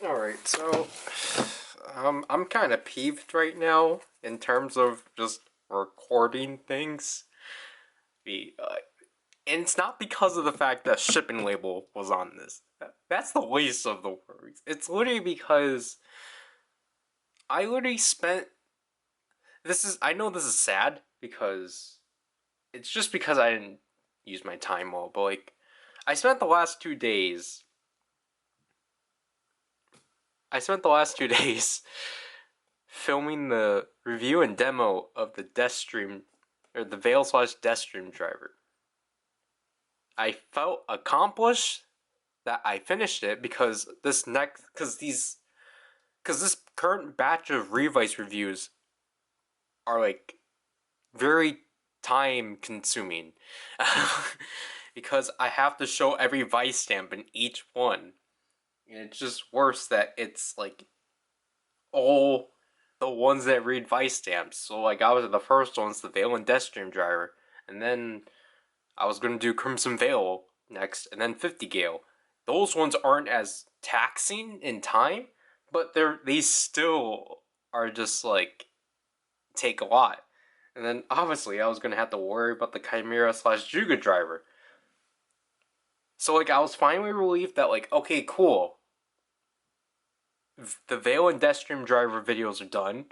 Alright, so I'm kind of peeved right now in terms of just recording things. The and it's not because of the fact that shipping label was on this. That's the least of the worries. It's literally because I literally spent I know this is sad because it's just because I didn't use my time well, but like I spent the last 2 days I spent the last 2 days filming the review and demo of the Death Stream, or the Veil slash Death Stream driver. I felt accomplished that I finished it because this current batch of Revice reviews are like very time consuming because I have to show every Vice stamp in each one, and it's just worse that it's like all the ones that read Vice stamps. So like I was the first one's the Veil and Deathstream driver, and then I was gonna do Crimson Veil next, and then 50 Gale. Those ones aren't as taxing in time, but they still are just like take a lot. And then obviously I was gonna have to worry about the Chimera slash Juga driver. So like I was finally relieved that like okay cool, the Veil and Deathstream driver videos are done,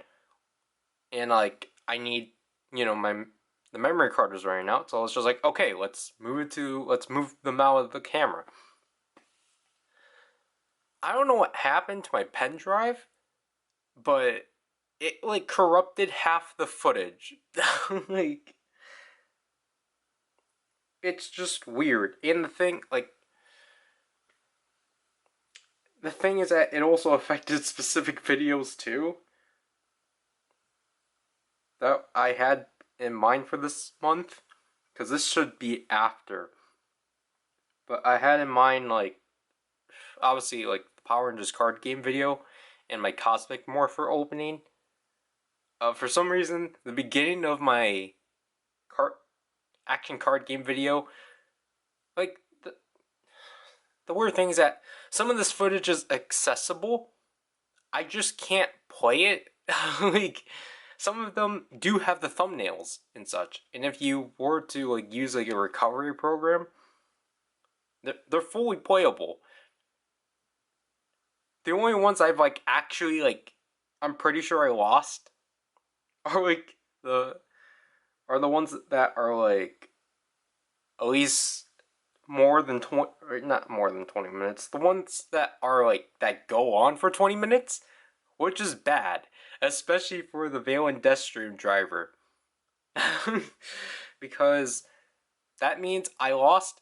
and like I need my the memory card is running out, so I was just like okay let's move them out of the camera. I don't know what happened to my pen drive, but it like corrupted half the footage. Like it's just weird. And the thing is that it also affected specific videos too that I had in mind for this month, because this should be after. But I had in mind like obviously like the Power Rangers card game video and my Cosmic Morpher opening. For some reason, the beginning of my card action card game video, like the weird thing is that some of this footage is accessible. I just can't play it. Like some of them do have the thumbnails and such, and if you were to like use like a recovery program, they're fully playable. The only ones I've like actually like I'm pretty sure I lost are like the ones that are like at least more than 20, or not more than 20 minutes. The ones that are like that go on for 20 minutes, which is bad, especially for the Veil and Deathstream driver. Because that means I lost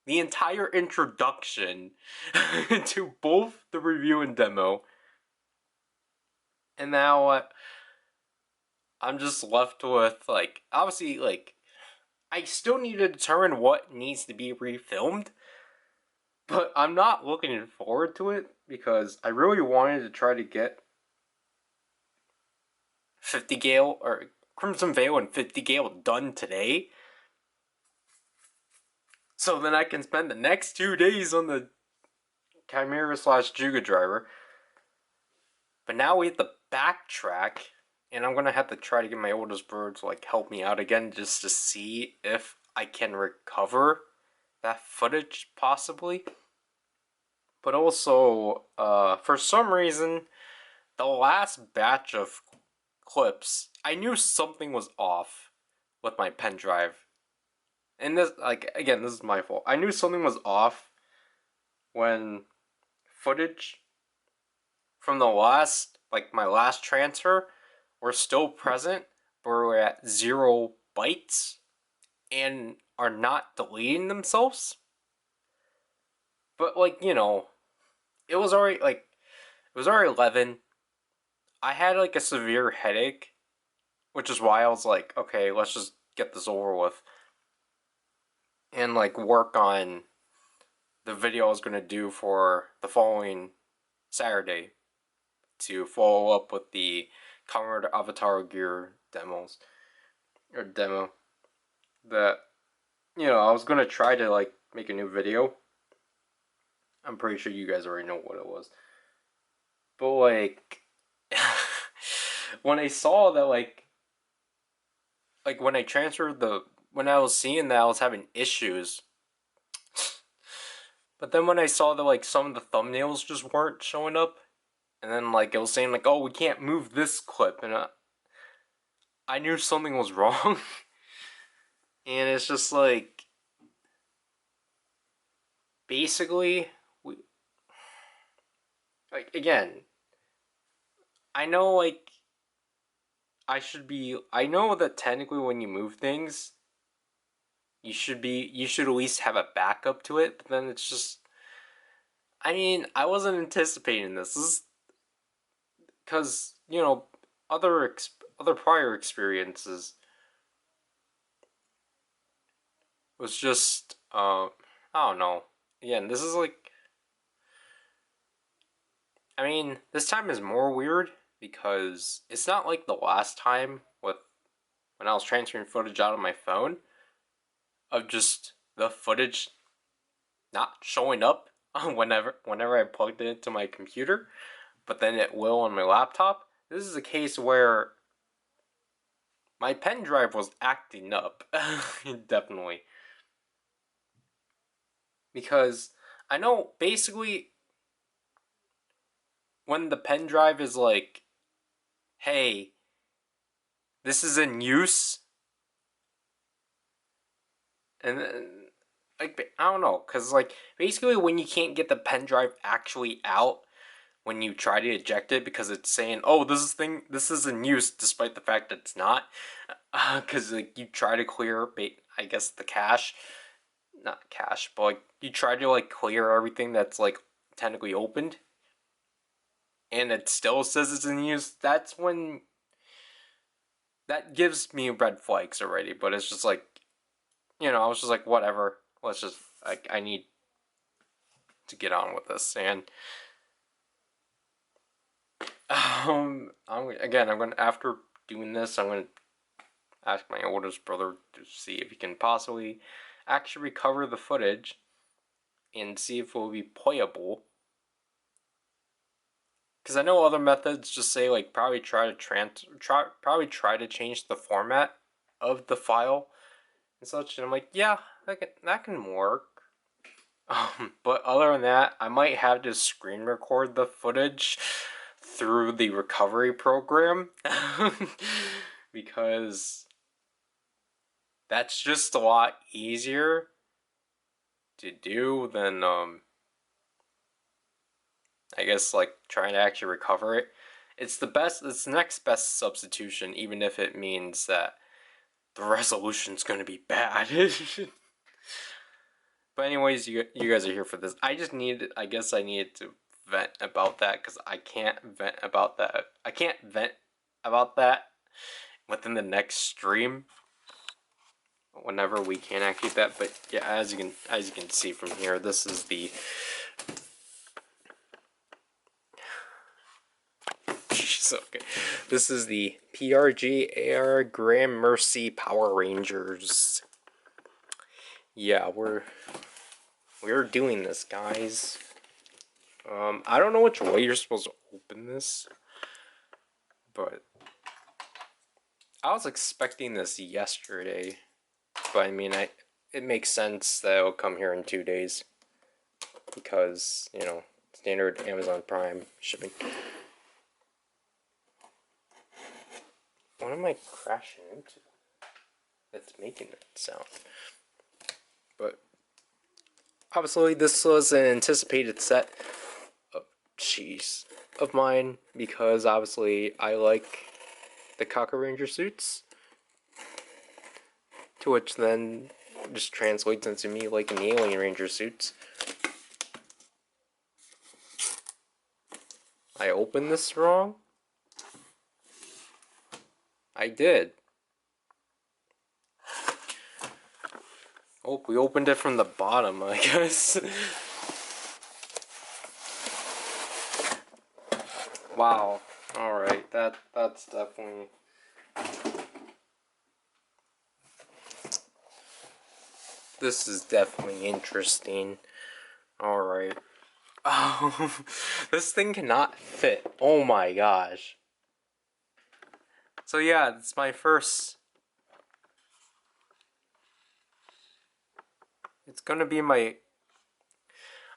the entire introduction to both the review and demo. And now I'm just left with like obviously like I still need to determine what needs to be refilmed, but I'm not looking forward to it because I really wanted to try to get 50 Gale or Crimson Veil and 50 Gale done today. So then I can spend the next 2 days on the Chimera slash Juga driver. But now we have to backtrack, and I'm gonna have to try to get my oldest brother to like help me out again just to see if I can recover that footage possibly. But also, for some reason, the last batch of clips, I knew something was off with my pen drive. And this, like, again, this is my fault. I knew something was off when footage from my last transfer were still present, but were at 0 bytes and are not deleting themselves. But, like, it was already 11. I had, like, a severe headache, which is why I was like, okay, let's just get this over with. And, like, work on the video I was going to do for the following Saturday to follow up with the Comrade Avatar Gear demo that I was gonna try to like make a new video I'm pretty sure you guys already know what it was. But like, when I saw that, like when I transferred when I was seeing that I was having issues, but then when I saw that like some of the thumbnails just weren't showing up, and then like it was saying like, oh, we can't move this clip, and I knew something was wrong. And it's just like, basically, like, again, I know like I know that technically when you move things, you should at least have a backup to it, but then it's just, I mean, I wasn't anticipating this. This is because, other prior experiences was just, I don't know. Again, this is like, I mean, this time is more weird because it's not like the last time with when I was transferring footage out of my phone of just the footage not showing up whenever I plugged it into my computer, but then it will on my laptop. This is a case where my pen drive was acting up. Definitely. Because I know basically when the pen drive is like, hey, this is in use, and then, like, I don't know, because like basically when you can't get the pen drive actually out when you try to eject it because it's saying, oh, this is in use despite the fact that it's not, because like you try to clear, I guess, the cache, not cache, but like you try to like clear everything that's like technically opened, and it still says it's in use. That's when that gives me red flags already. But it's just like, I was just like, whatever. Let's just, I need to get on with this. And I'm gonna, after doing this, I'm gonna ask my oldest brother to see if he can possibly actually recover the footage and see if it will be playable. Because I know other methods just say like probably try to change the format of the file and such, and I'm like, yeah, that can work. But other than that, I might have to screen record the footage through the recovery program because that's just a lot easier to do than I guess like trying to actually recover it. It's the next best substitution, even if it means that the resolution's gonna be bad. But anyways, you guys are here for this. I guess I needed to vent about that because I can't vent about that. I can't vent about that within the next stream. Whenever we can actually that, but yeah, as you can see from here, this is the okay. This is the PRG AR Grand Mercy Power Rangers. Yeah, we're doing this, guys. I don't know which way you're supposed to open this, but I was expecting this yesterday. But I mean, it makes sense that it'll come here in 2 days because, standard Amazon Prime shipping. What am I crashing into that's making that sound? But obviously this was an anticipated set of mine because obviously I like the Kaku Ranger suits, to which then just translates into me liking the Alien Ranger suits. I opened this wrong? I did. Oh, we opened it from the bottom, I guess. Wow. Alright, that's definitely... This is definitely interesting. Alright. Oh, this thing cannot fit. Oh my gosh. So yeah, it's my first. It's gonna be my.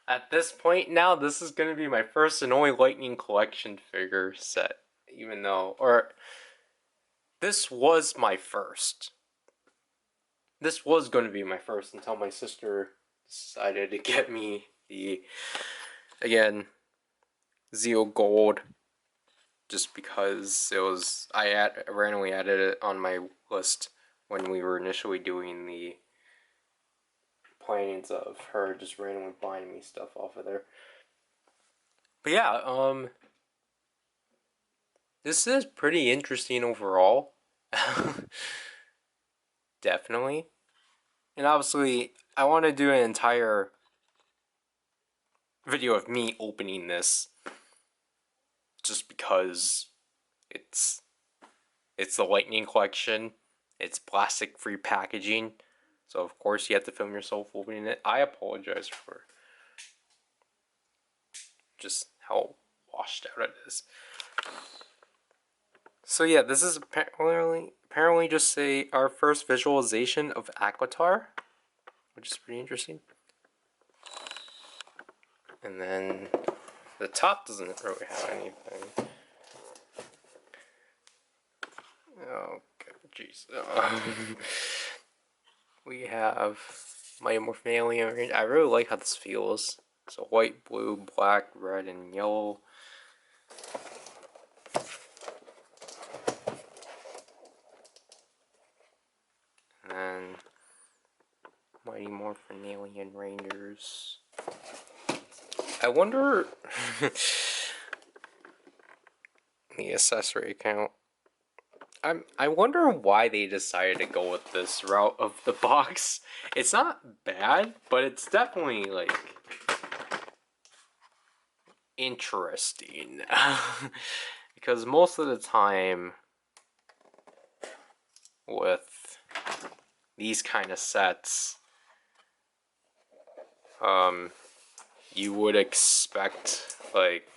At this point now, this is gonna be my first and only Lightning Collection figure set. Even though, or this was my first. This was gonna be my first until my sister decided to get me the, again, Zeo Gold. Just because it was, I randomly added it on my list when we were initially doing the plannings of her just randomly buying me stuff off of there. But yeah, this is pretty interesting overall. Definitely. And obviously, I want to do an entire video of me opening this just because it's the Lightning Collection. It's plastic free packaging. So of course you have to film yourself opening it. I apologize for just how washed out it is. So yeah, this is apparently just our first visualization of Aquatar, which is pretty interesting. And then the top doesn't really have anything. Oh, jeez. We have Mighty Morphin Alien. I really like how this feels. So white, blue, black, red, and yellow. And then Mighty Morphin Alien Rangers. I wonder the accessory count. I wonder why they decided to go with this route of the box. It's not bad, but it's definitely like interesting. Because most of the time with these kind of sets, you would expect like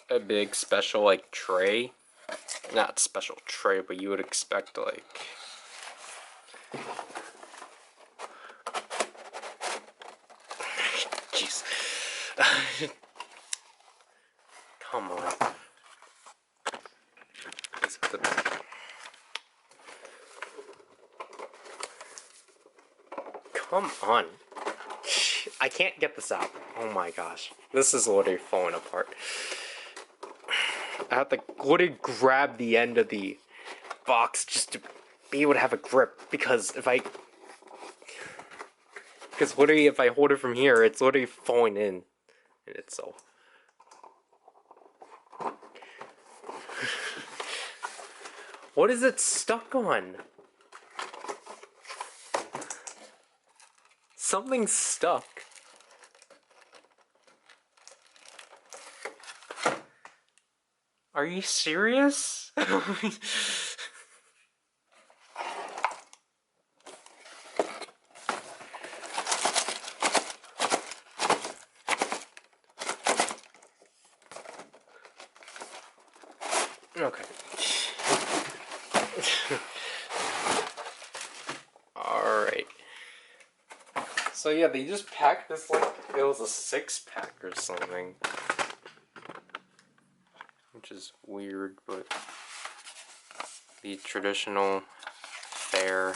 a big special like tray. Not special tray, but you would expect like jeez. Come on. Come on. I can't get this out. Oh my gosh. This is literally falling apart. I have to literally grab the end of the box just to be able to have a grip, because literally if I hold it from here, it's literally falling in itself. What is it stuck on? Something's stuck. Are you serious? Okay. Alright. So yeah, they just packed this like it was a 6-pack or something. Which is weird, but the traditional fare.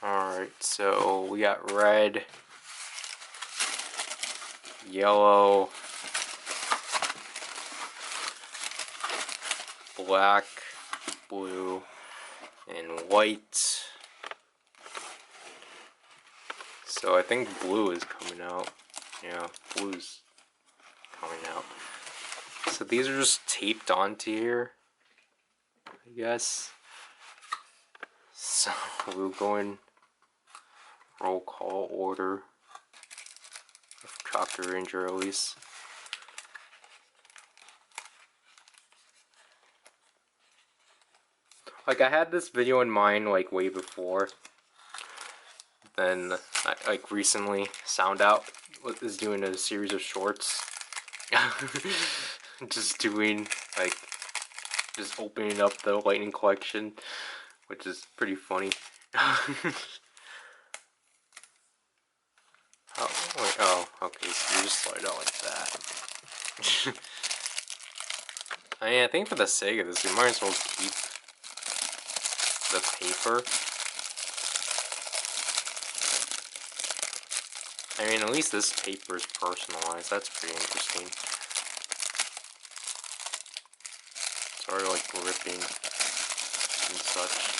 Alright, so we got red, yellow, black, blue, and white. So I think blue is coming out. Yeah, blue's coming out. So these are just taped onto here, I guess. So we'll go in roll call order of Chopper Ranger at least. Like I had this video in mind like way before. Then like recently, Sound Out is doing a series of shorts. Just doing like just opening up the Lightning Collection, which is pretty funny. Oh, wait, oh, okay, so you just slide out like that. I mean, I think for the sake of this, we might as well keep the paper. I mean, at least this paper is personalized. That's pretty interesting. Sorry, like ripping and such.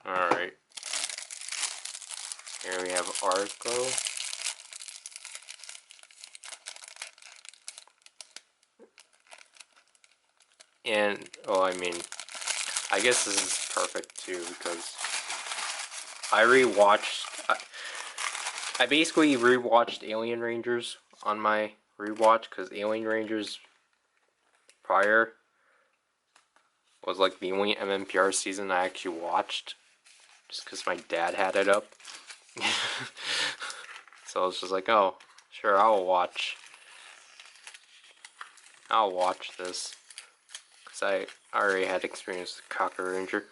Alright. Here we have Arco. And, oh, I mean, I guess this is perfect too, because I basically rewatched Alien Rangers on my rewatch, because Alien Rangers prior was like the only MMPR season I actually watched, just because my dad had it up. So I was just like, oh, sure, I'll watch this, because I already had experience with Cocker Ranger.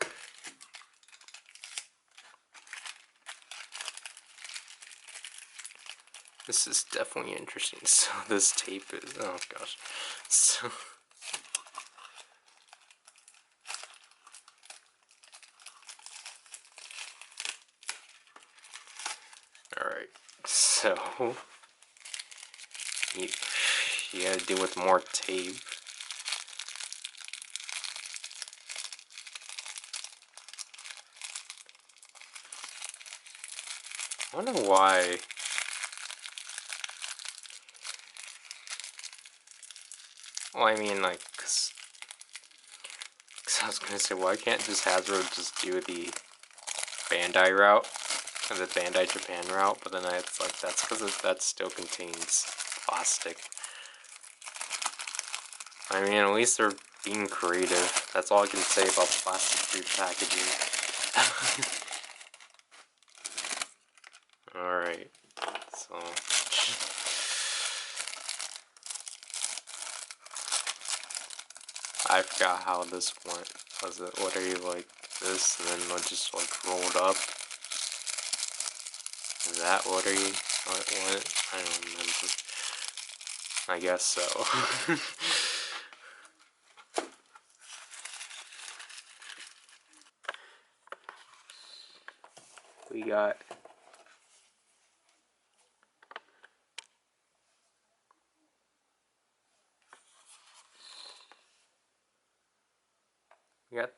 This is definitely interesting. So this tape is, oh gosh. So alright, so you gotta deal with more tape. I wonder why. Well, I mean, like, cause I was gonna say, why can't just Hasbro just do the Bandai route, or the Bandai Japan route? But then it's like, that's because that still contains plastic. I mean, at least they're being creative. That's all I can say about plastic-free packaging. Alright, so I forgot how this went. Was it literally like this and then just like rolled up? Is that literally how it went? I don't remember. I guess so. We got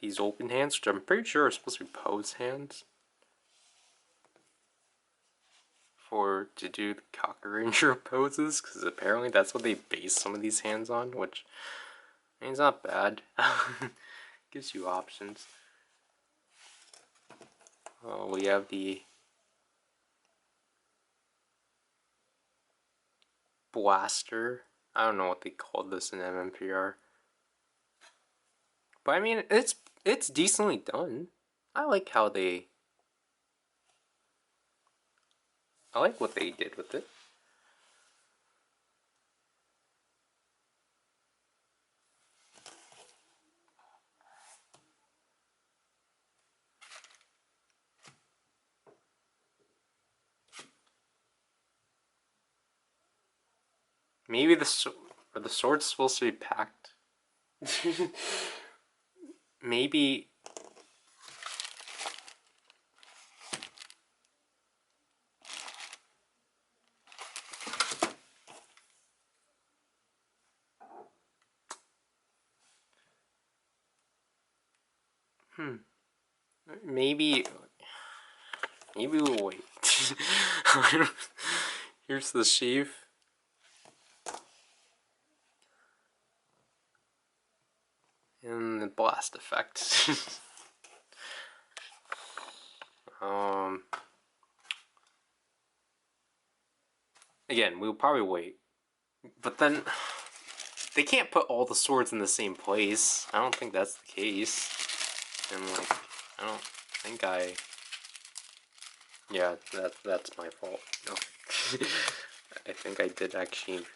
these open hands, which I'm pretty sure are supposed to be pose hands to do the Cocker Ranger poses, because apparently that's what they base some of these hands on, which I mean, it's not bad. Gives you options. We have the blaster. I don't know what they called this in MMPR, but I mean, it's decently done. I like how I like what they did with it. Maybe the sword's supposed to be packed. Maybe. Maybe we'll wait. Here's the sheath. And the blast effect. Again, we'll probably wait. But then they can't put all the swords in the same place. I don't think that's the case. And like, I don't think yeah, that's my fault. Okay. I think I did actually.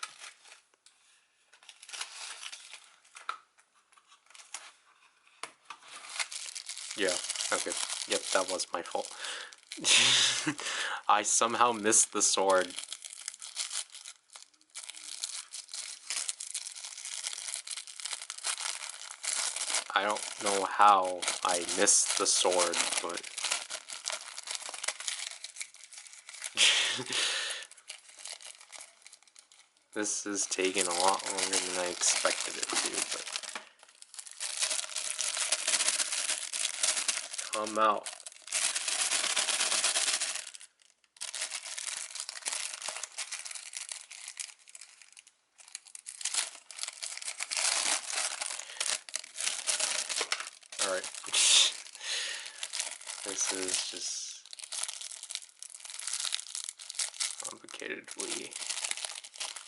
Yeah, okay. Yep, that was my fault. I somehow missed the sword. I don't know how I missed the sword, but... This is taking a lot longer than I expected it to, but... Come out. Alright. This is just... complicatedly...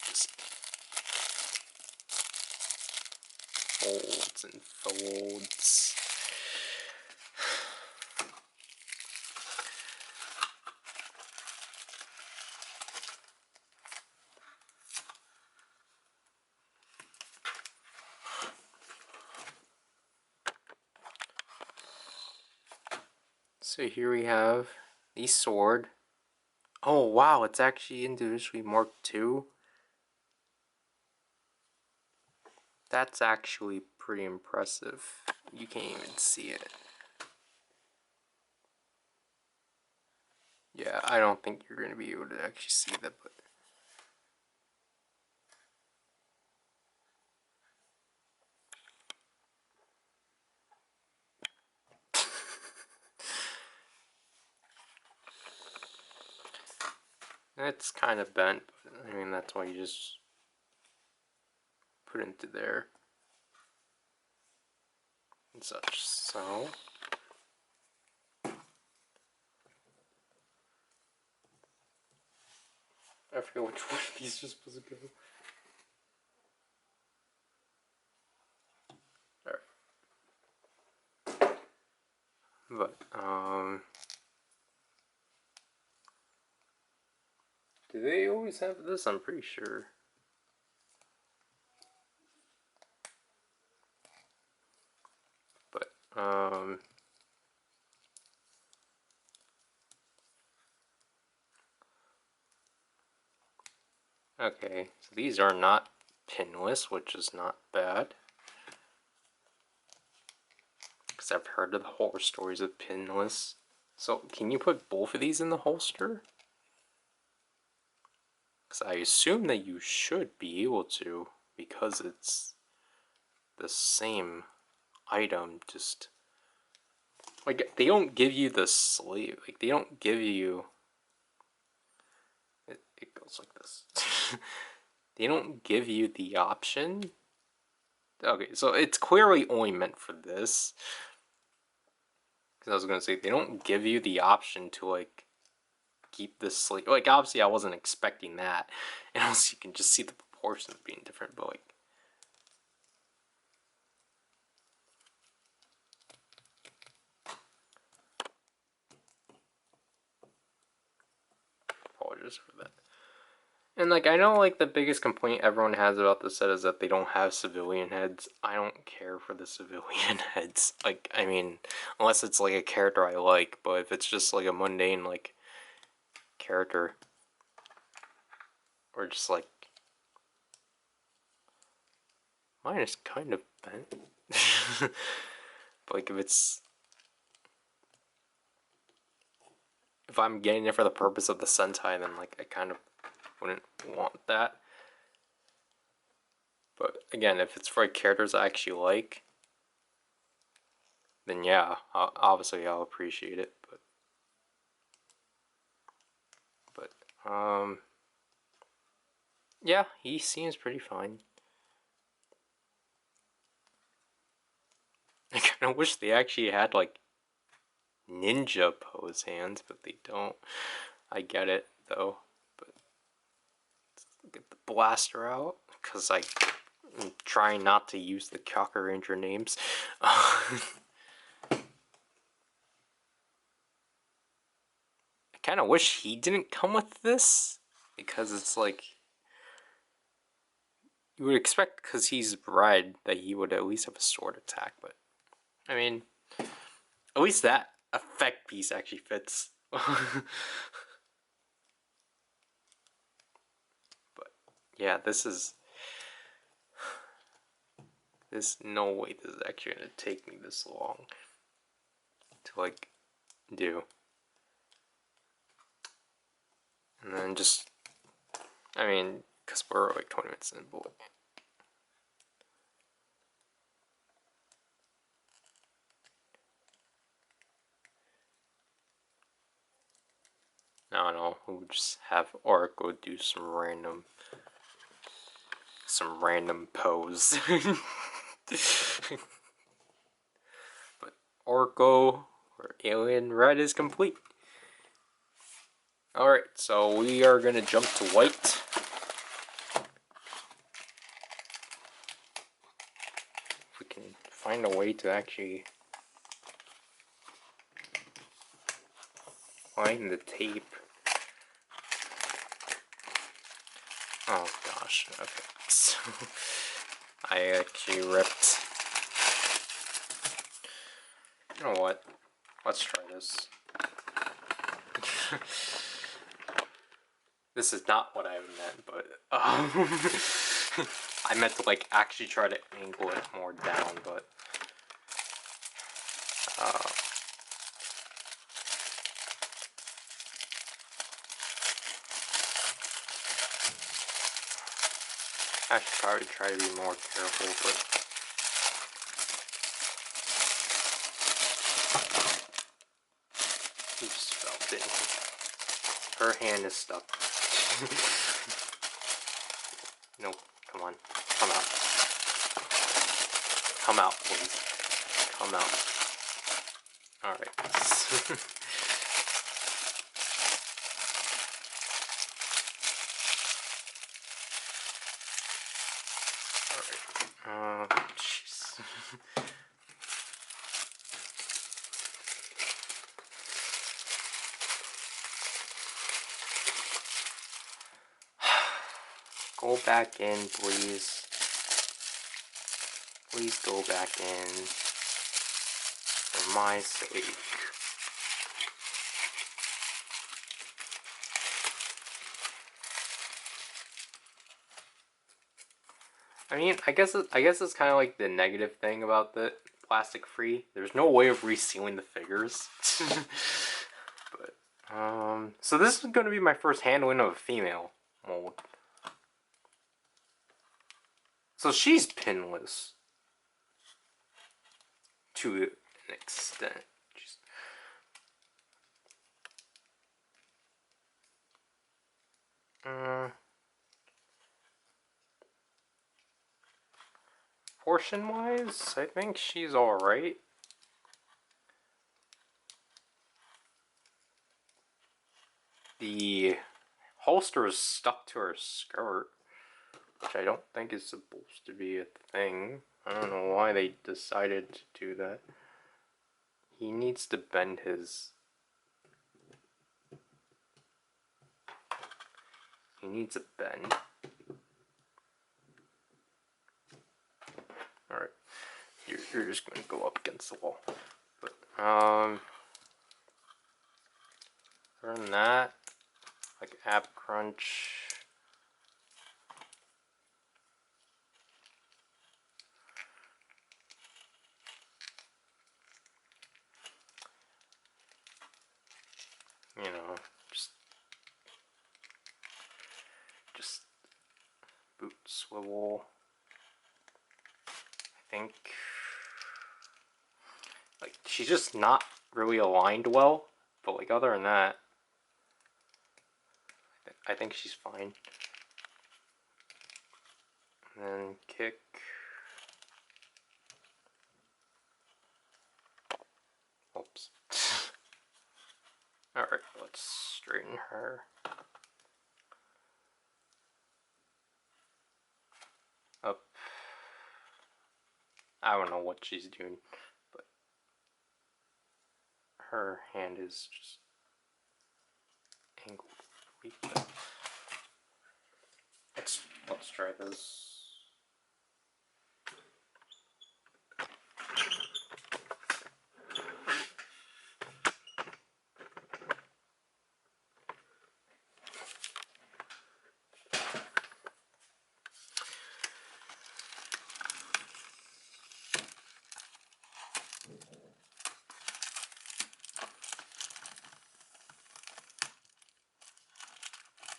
just... folds and folds. So here we have the sword. Oh wow, it's actually individually marked too. That's actually pretty impressive. You can't even see it. Yeah, I don't think you're going to be able to actually see that, but... It's kind of bent, but I mean, that's why you just put it into there and such. So I forget which one of these are supposed to go. Alright. But, do they always have this? I'm pretty sure. But, okay, so these are not pinless, which is not bad. Because I've heard of the horror stories of pinless. So, can you put both of these in the holster? Because I assume that you should be able to, because it's the same item, just... like, they don't give you the sleeve. Like, they don't give you... It goes like this. They don't give you the option. Okay, so it's clearly only meant for this. Because I was going to say, they don't give you the option to, like, keep this sleeve. Like, obviously I wasn't expecting that. And also you can just see the proportions being different, but, like... apologies for that. And, like, I know, like, the biggest complaint everyone has about this set is that they don't have civilian heads. I don't care for the civilian heads. Like, I mean, unless it's, like, a character I like, but if it's just, like, a mundane, like, character, or just, like... Mine is kind of bent. But, like, if it's... if I'm getting it for the purpose of the Sentai, then, like, I kind of wouldn't want that. But again, if it's for characters I actually like, then yeah, obviously I'll appreciate it. But yeah, he seems pretty fine. I kind of wish they actually had like ninja pose hands, but they don't. I get it though. But let's get the blaster out, because I'm trying not to use the Kaku Ranger names. kind of wish he didn't come with this, because it's like, you would expect, because he's Ryder, that he would at least have a sword attack, but I mean, at least that effect piece actually fits. But yeah, this, no way this is actually gonna take me this long to like do. And then just, I mean, because we're like 20 minutes in, but I don't know, we'll just have Oracle do some random pose. But Oracle or Alien Red is complete. Alright, so we are gonna jump to white. If we can find a way to actually find the tape. Oh gosh, okay. So I actually ripped. You know what? Let's try this. This is not what I meant, but I meant to like actually try to angle it more down, but I should probably try to be more careful, but he just felt it. Her hand is stuck. No, come on. Come out. Come out, please. Come out. Alright. Alright. Jeez. Go back in, please. Please go back in. For my sake. I mean, I guess it's kind of like the negative thing about the plastic free. There's no way of resealing the figures. But so this is going to be my first handling of a female mold. So she's pinless to an extent. Portion wise, I think she's alright. The holster is stuck to her skirt, which I don't think is supposed to be a thing. I don't know why they decided to do that. He needs to bend his... He needs a bend. Alright. You're just going to go up against the wall. But, other than that, like ab crunch... You know, just boot swivel. I think, like, she's just not really aligned well, but like other than that, I think she's fine. And then kick. Oops. Alright, let's straighten her. Up. I don't know what she's doing, but her hand is just angle. Let's try this.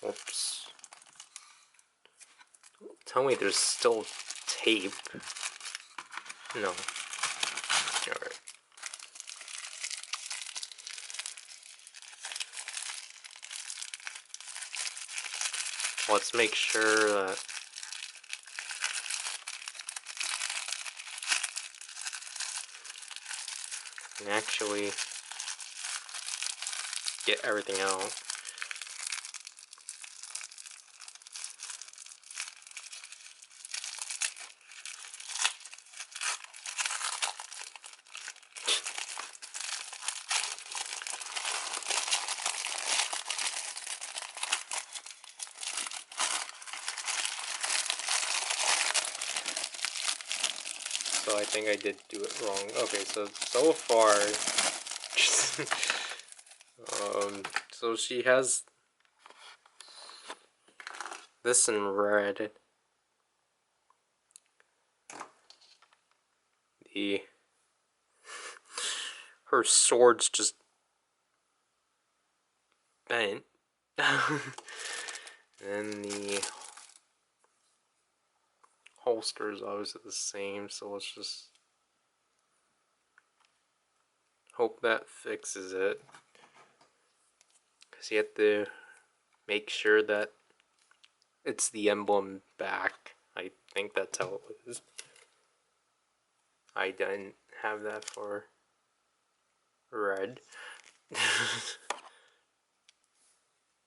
Oops. Tell me there's still tape. No. Alright. Let's make sure that I can actually get everything out. So I think I did do it wrong. Okay, so far, so she has this in red. Her sword's just bent. And the holster is obviously the same, so let's just hope that fixes it. Because you have to make sure that it's the emblem back. I think that's how it was. I didn't have that for red.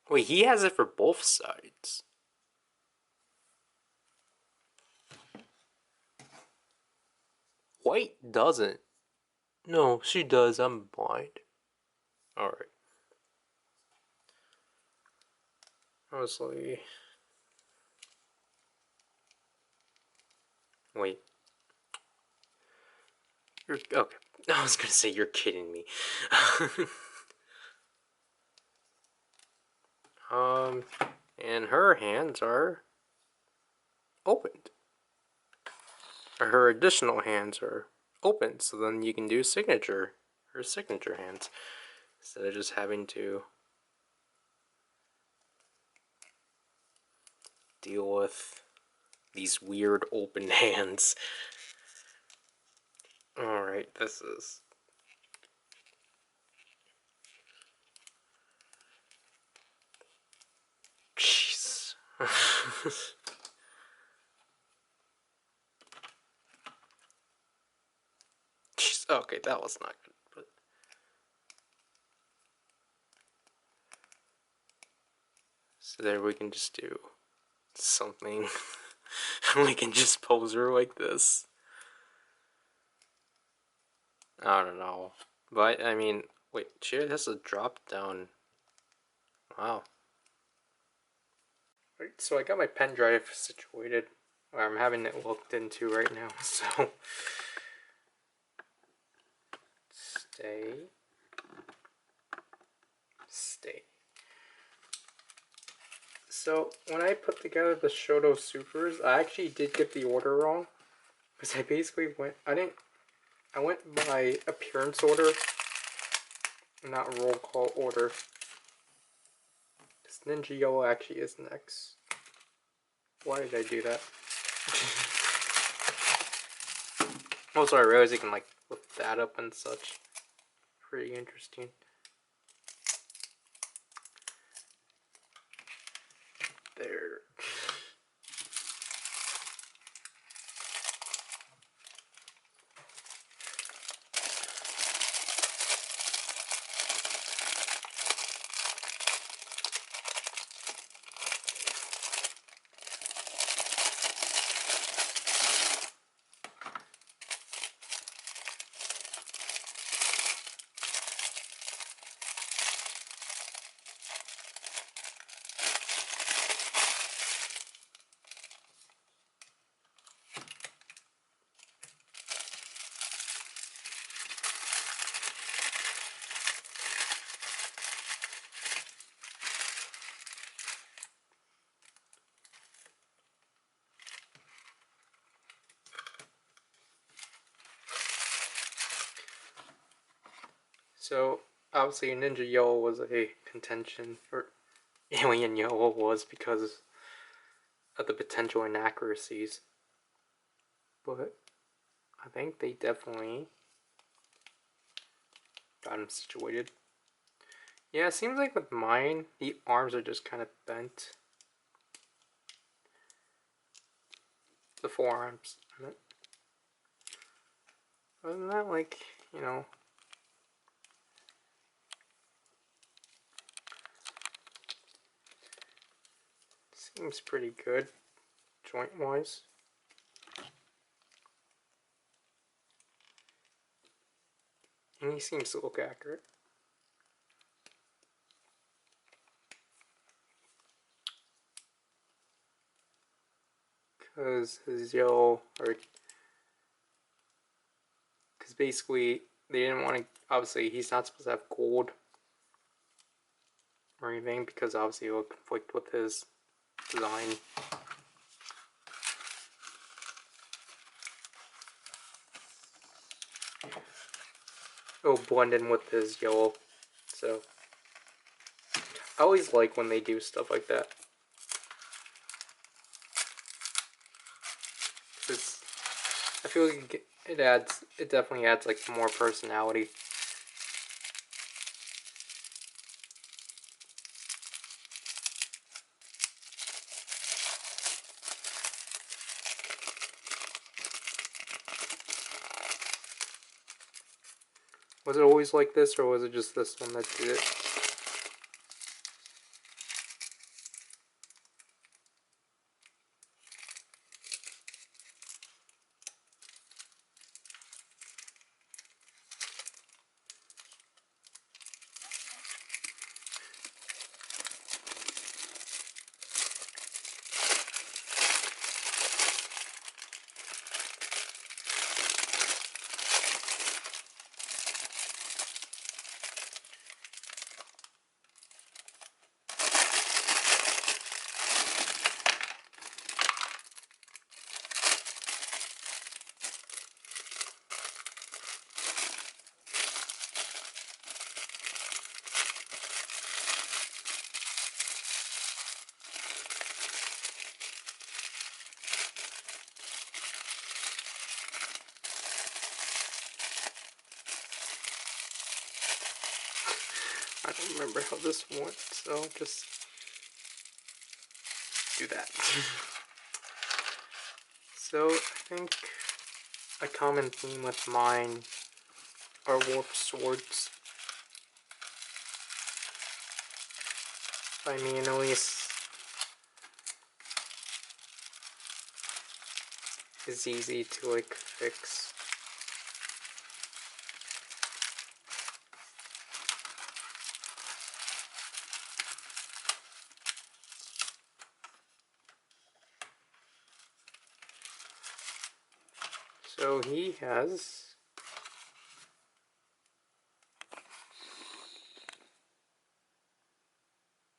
Wait, he has it for both sides. White doesn't. No, she does. I'm blind. Alright. Honestly. Wait. You're okay. I was gonna say you're kidding me. And her hands are opened. Or her additional hands are open, so then you can do her signature hands, instead of just having to deal with these weird open hands. Alright, this is... Jeez. Jeez. Okay, that was not good, but... So there we can just do something. We can just pose her like this. I don't know. But, I mean, wait, she has a drop down. Wow. Right, so I got my pen drive situated, or I'm having it looked into right now, so... Stay. So, when I put together the Shoto Supers, I actually did get the order wrong. Because I basically went, I went by appearance order, not roll call order. Because Ninja Yellow actually is next. Why did I do that? Also, I realized you can like flip that up and such. Pretty interesting. There. So obviously Ninja Yellow was a contention, or Alien Yellow was, because of the potential inaccuracies. But I think they definitely got him situated. Yeah, it seems like with mine, the arms are just kind of bent. The forearms. Other than that, like, you know, seems pretty good, joint-wise. And he seems to look accurate. Because his yellow, or because basically they didn't want to, obviously he's not supposed to have gold or anything, because obviously it will conflict with his design. It'll blend in with his yellow, so I always like when they do stuff like that. It's, I feel like it definitely adds like more personality. Was it always like this, or was it just this one that did it? I don't remember how this went, so just do that. So I think a common theme with mine are warped swords. I mean, at least it's easy to like fix. So he has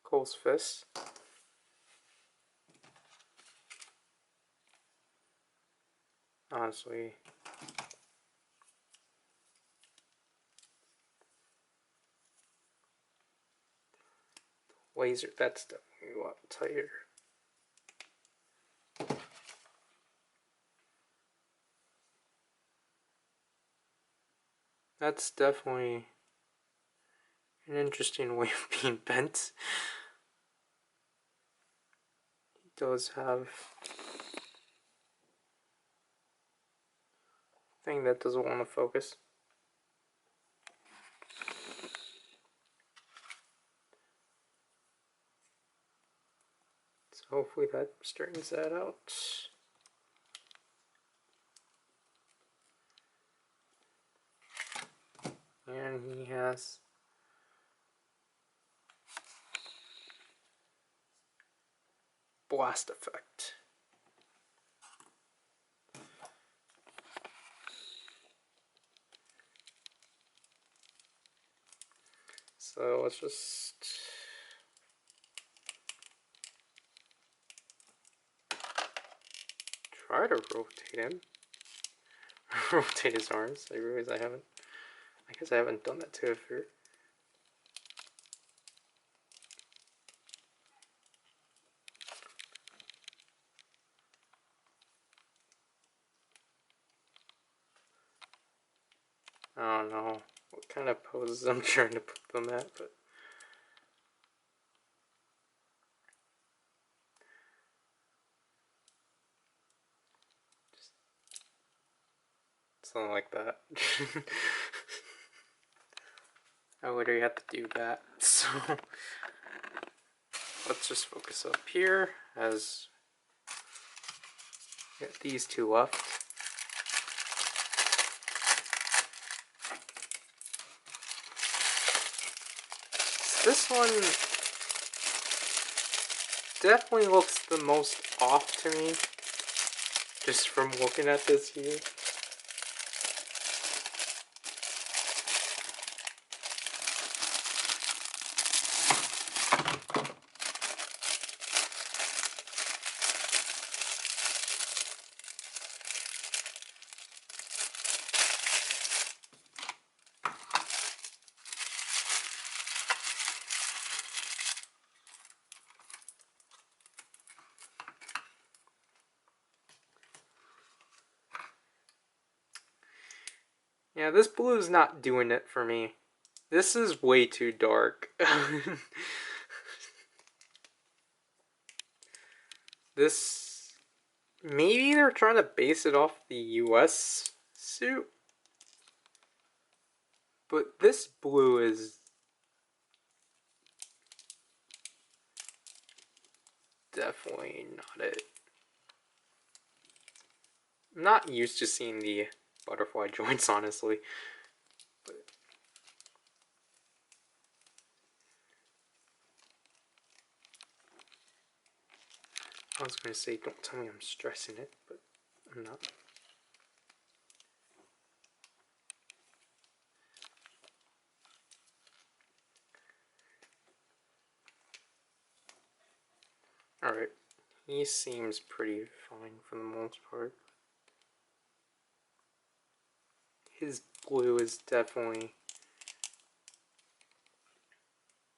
Cole's fist. Honestly, laser, that's definitely a lot tighter. That's definitely an interesting way of being bent. He does have a thing that doesn't want to focus. So hopefully that straightens that out. And he has blast effect. So let's just try to rotate him. Rotate his arms. I realize I haven't. I guess I haven't done that to it for... I don't know what kind of poses I'm trying to put them at, but... Something like that. I literally have to do that, so... Let's just focus up here, as... Get these two left. This one definitely looks the most off to me, just from looking at this here. Yeah, this blue is not doing it for me. This is way too dark. This... Maybe they're trying to base it off the US suit? But this blue is... definitely not it. I'm not used to seeing the butterfly joints, honestly. But I was going to say, don't tell me I'm stressing it, but I'm not. Alright, he seems pretty fine for the most part. His blue is definitely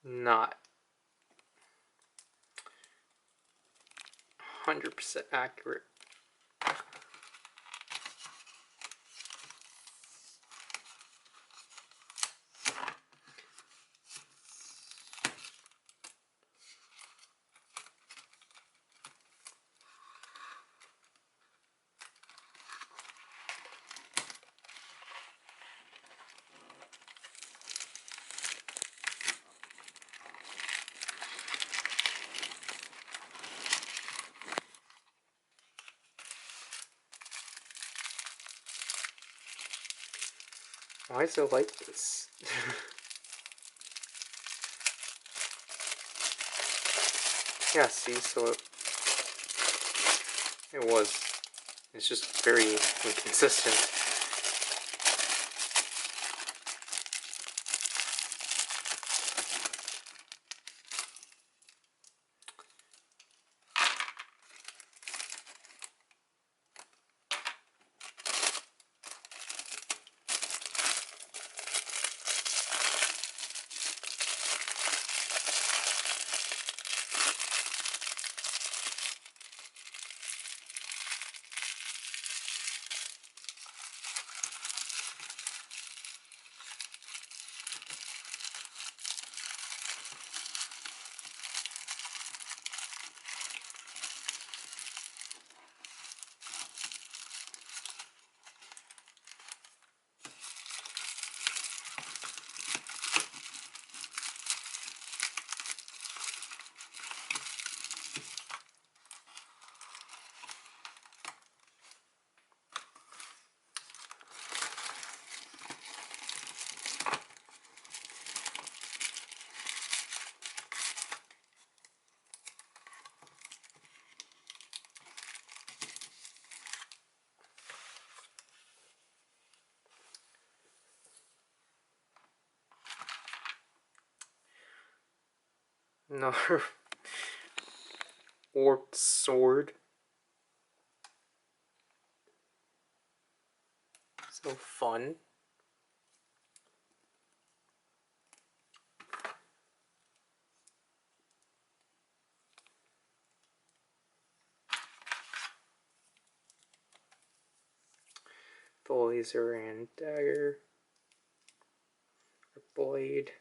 not 100% accurate. Why is it like this? Yeah, see, so it was. It's just very inconsistent. Another warped sword. So fun. the laser and dagger. Or blade.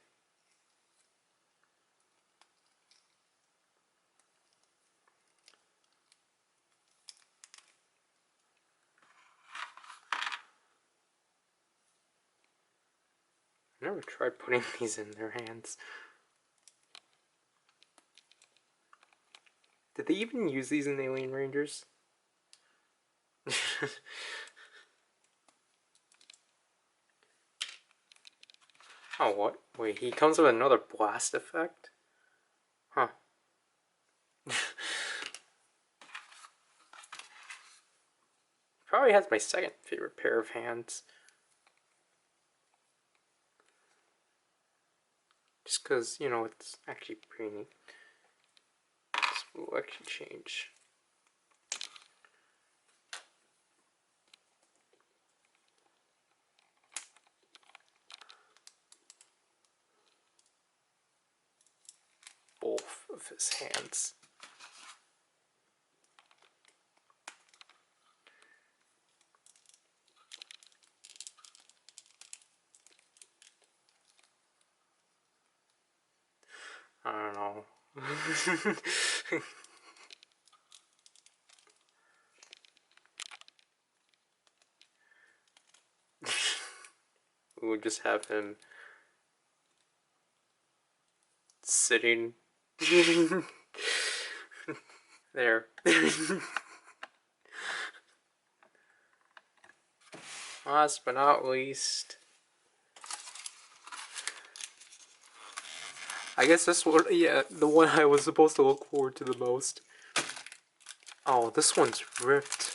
I never tried putting these in their hands. Did they even use these in Alien Rangers? Oh, what? Wait, he comes with another blast effect? Huh. Probably has my second favorite pair of hands. Just because, you know, it's actually pretty neat. This will actually change. Both of his hands. I don't know. We'll just have him sitting there. Last but not least, I guess this one, yeah, the one I was supposed to look forward to the most. Oh, this one's ripped.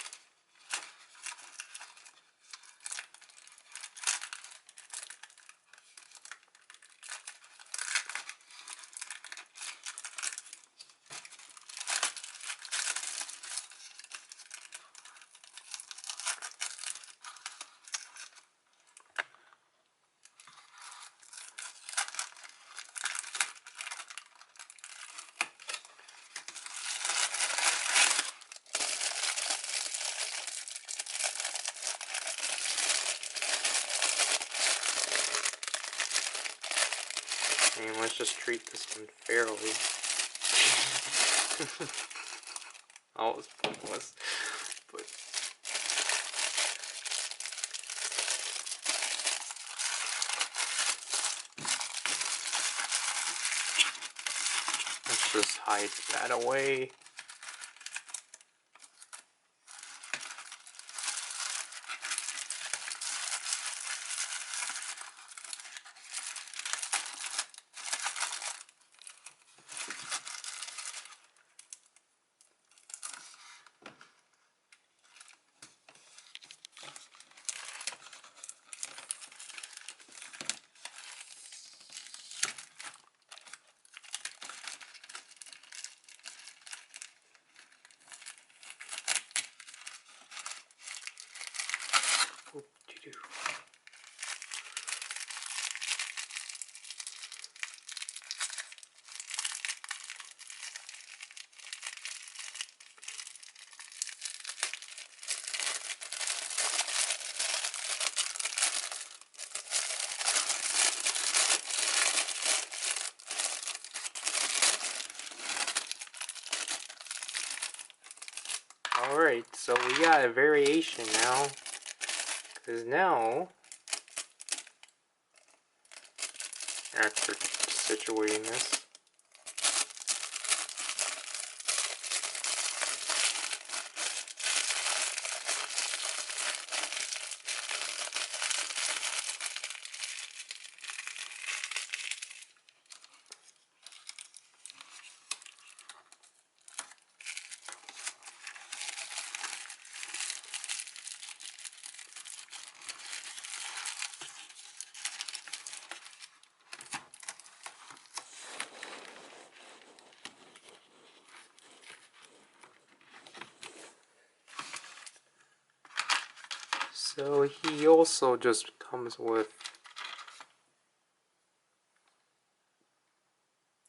I mean, let's just treat this one fairly. Oh, it was pointless. But let's just hide that away. Alright, so we got a variation now. Because now, after situating this, so he also just comes with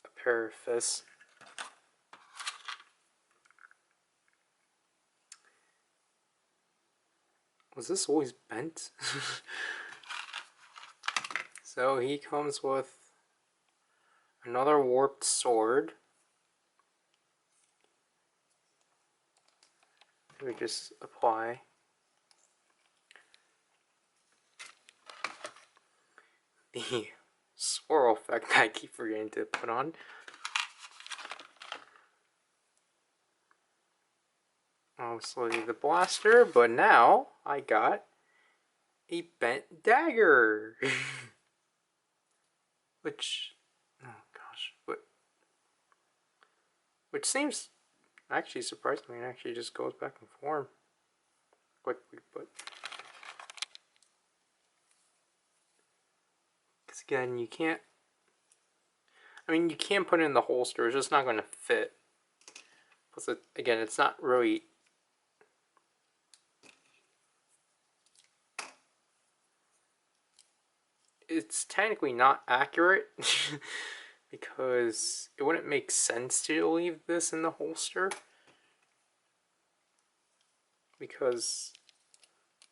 a pair of fists. Was this always bent? So he comes with another warped sword. We just apply. The swirl effect I keep forgetting to put on. Obviously the blaster, but now I got a bent dagger. Which, oh gosh, which seems actually surprised me. It actually just goes back in form quickly, but because again, you can't. I mean, you can put it in the holster. It's just not going to fit. Plus, again, it's not really. It's technically not accurate because it wouldn't make sense to leave this in the holster because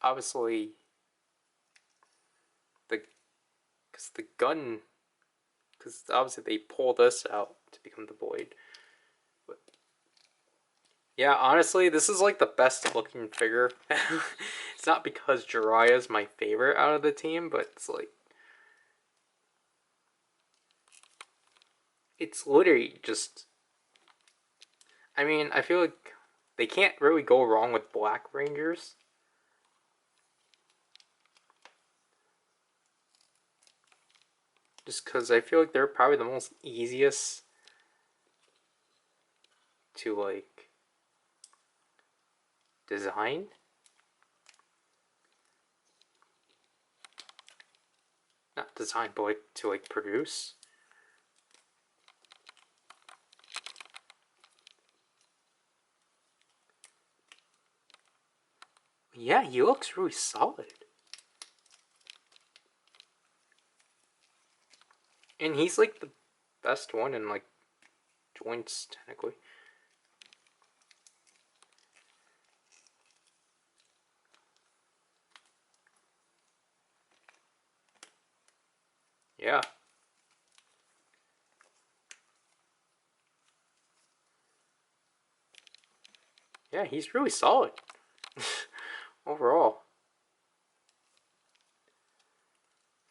obviously the gun, because obviously they pull this out to become the blade. But yeah, honestly, this is like the best looking figure. It's not because Jiraiya is my favorite out of the team, but it's like it's literally just. I mean, I feel like they can't really go wrong with Black Rangers. Just because I feel like they're probably the most easiest to like design. Not design, but like to like produce. Yeah, he looks really solid. And he's like the best one in like joints, technically. Yeah. Yeah, he's really solid. Overall.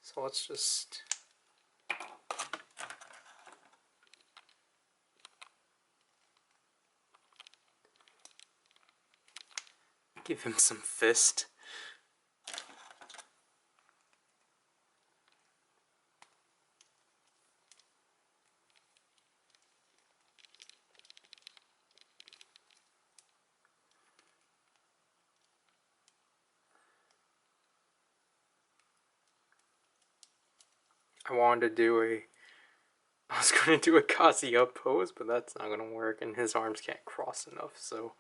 So let's just give him some fist. I was going to do a Kazuya pose, but that's not going to work, and his arms can't cross enough, so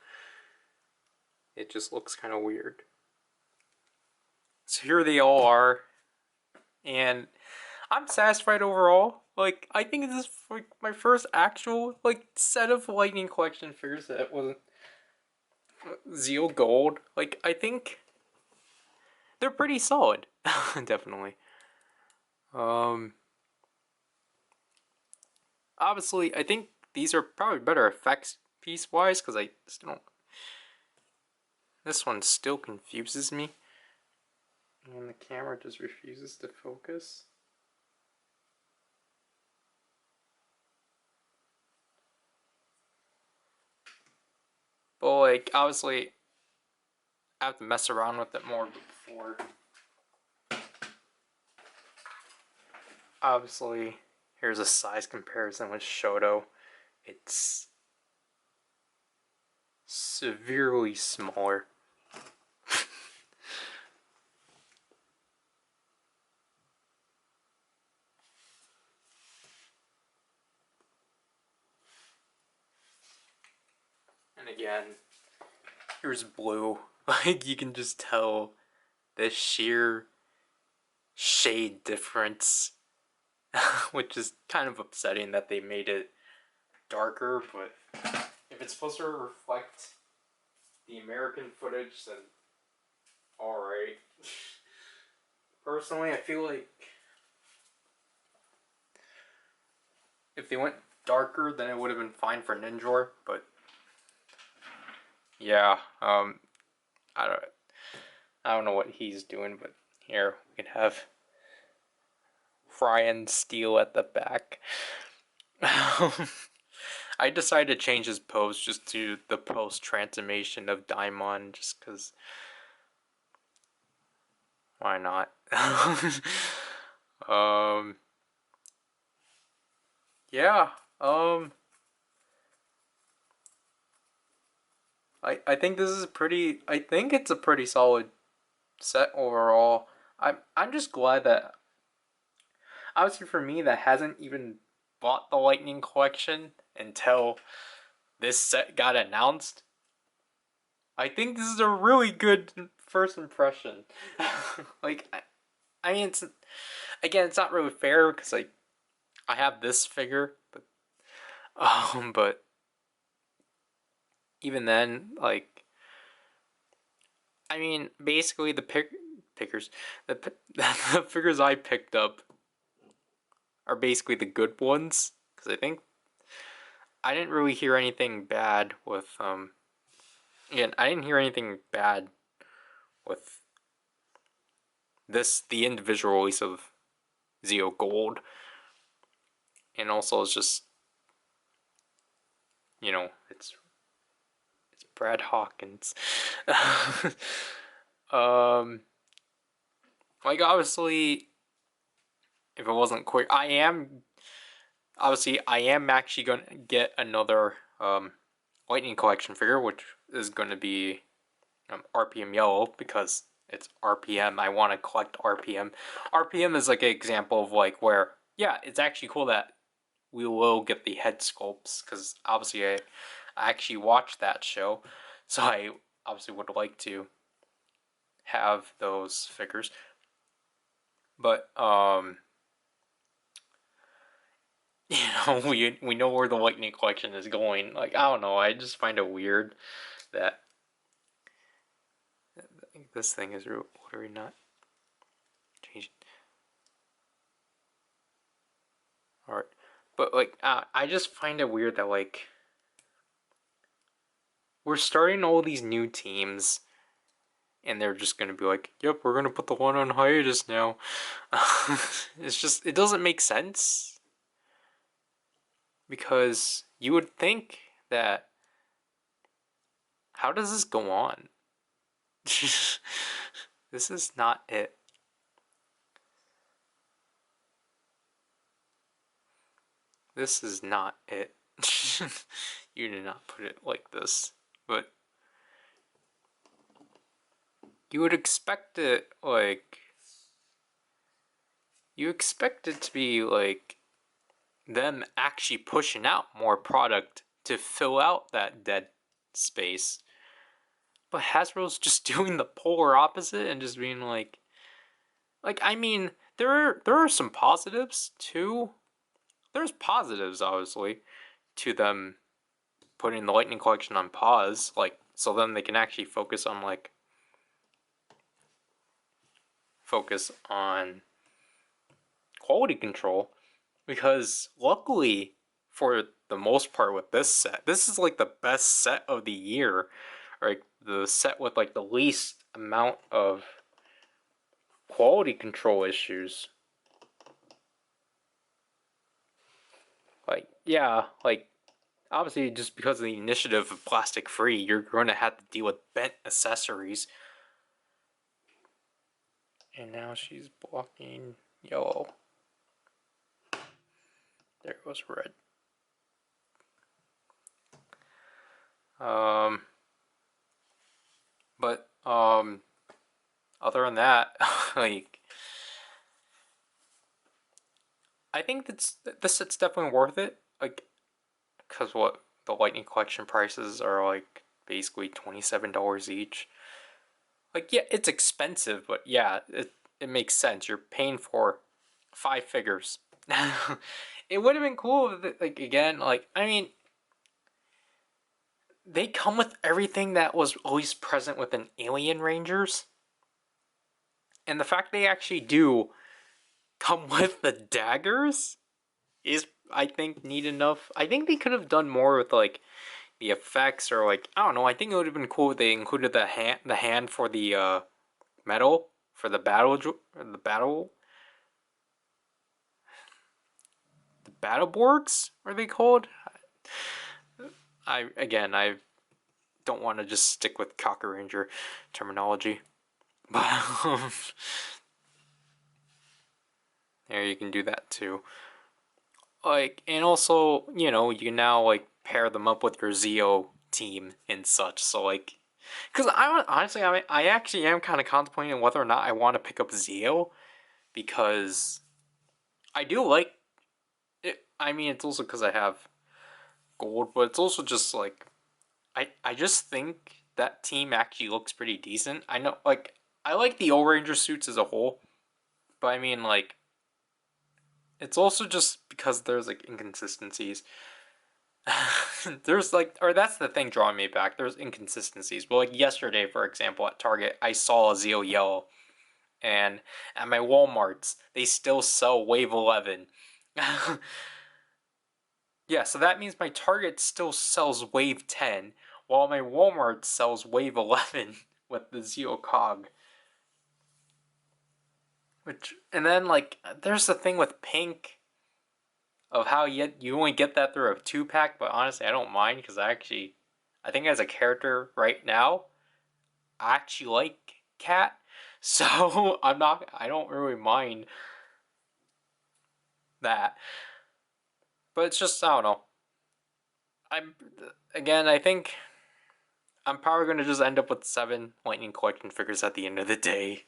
it just looks kind of weird. So here they all are, and I'm satisfied overall. Like, I think this is like my first actual like set of Lightning Collection figures that wasn't Zeal Gold. Like, I think they're pretty solid, definitely. Obviously, I think these are probably better effects piece-wise, because I still don't. This one still confuses me. And the camera just refuses to focus. But, like, obviously, I have to mess around with it more before. Obviously, here's a size comparison with Shoto. It's severely smaller. And again, here's blue. Like, you can just tell the sheer shade difference, which is kind of upsetting that they made it darker, but if it's supposed to reflect the American footage, then alright. Personally, I feel like if they went darker, then it would have been fine for Ninjor, but yeah, I don't know what he's doing, but here we can have Ryan Steele at the back. I decided to change his pose just to the post transformation of Daimon, just because. Why not? Yeah. I think this is pretty. I think it's a pretty solid set overall. I'm just glad that obviously for me that hasn't even bought the Lightning Collection until this set got announced. I think this is a really good first impression. Like, I mean, it's again, it's not really fair because like I have this figure, but even then, like, I mean, basically the pickers, the figures I picked up are basically the good ones because I think I didn't really hear anything bad with again, I didn't hear anything bad with the individual release of Zeo Gold. And also it's just, you know, it's Brad Hawkins. Like obviously if it wasn't quick, I am actually gonna get another Lightning Collection figure, which is gonna be RPM Yellow because it's RPM. I want to collect RPM. RPM is like an example of like where, yeah, it's actually cool that we will get the head sculpts because obviously I actually watched that show, so I obviously would like to have those figures. But you know, we know where the Lightning Collection is going. Like I don't know, I just find it weird that this thing is what are we not changing? Alright. But like I just find it weird that like we're starting all these new teams and they're just gonna be like, yep, we're gonna put the one on hiatus now. It's just it doesn't make sense. Because you would think that how does this go on? This is not it. This is not it. You did not put it like this. But you would expect it like you expect it to be like them actually pushing out more product to fill out that dead space. But Hasbro's just doing the polar opposite and just being like I mean, there are some positives too. There's positives obviously to them putting the Lightning Collection on pause, like so then they can actually focus on quality control, because luckily for the most part with this set, this is like the best set of the year, or the set with like the least amount of quality control issues. Like yeah, like obviously just because of the initiative of plastic free, you're going to have to deal with bent accessories. And now she's blocking yellow. There goes red. But other than that, like I think this set's definitely worth it. Like, cause what the Lightning Collection prices are like basically $27 each. Like yeah, it's expensive, but yeah, it makes sense. You're paying for 5 figures. It would have been cool if, like again, like I mean, they come with everything that was always present within Alien Rangers. And the fact they actually do come with the daggers is, I think, neat enough. I think they could have done more with like the effects, or like, I don't know. I think it would have been cool if they included the hand for the medal for the battleborgs, are they called? I don't want to just stick with Cocker Ranger terminology, but there, you can do that too. Like, and also, you know, you can now like pair them up with your Zeo team and such. So like, because I honestly, I actually am kind of contemplating whether or not I want to pick up Zeo, because I do like it. I mean, it's also because I have gold, but it's also just like I just think that team actually looks pretty decent. I know, like, I like the O-Ranger suits as a whole, but I mean, like, it's also just because there's like inconsistencies. There's like, or that's the thing drawing me back. There's inconsistencies. But like yesterday, for example, at Target, I saw a Zeo Yellow, and at my Walmarts, they still sell Wave 11. Yeah, so that means my Target still sells Wave 10, while my Walmart sells Wave 11 with the Zeo Cog. Which, and then like, there's the thing with pink of how you only get that through a 2-pack, but honestly, I don't mind, because I think as a character right now, I actually like Cat, so I don't really mind that. But it's just, I don't know. I'm, again, I think I'm probably going to just end up with 7 Lightning Collection figures at the end of the day.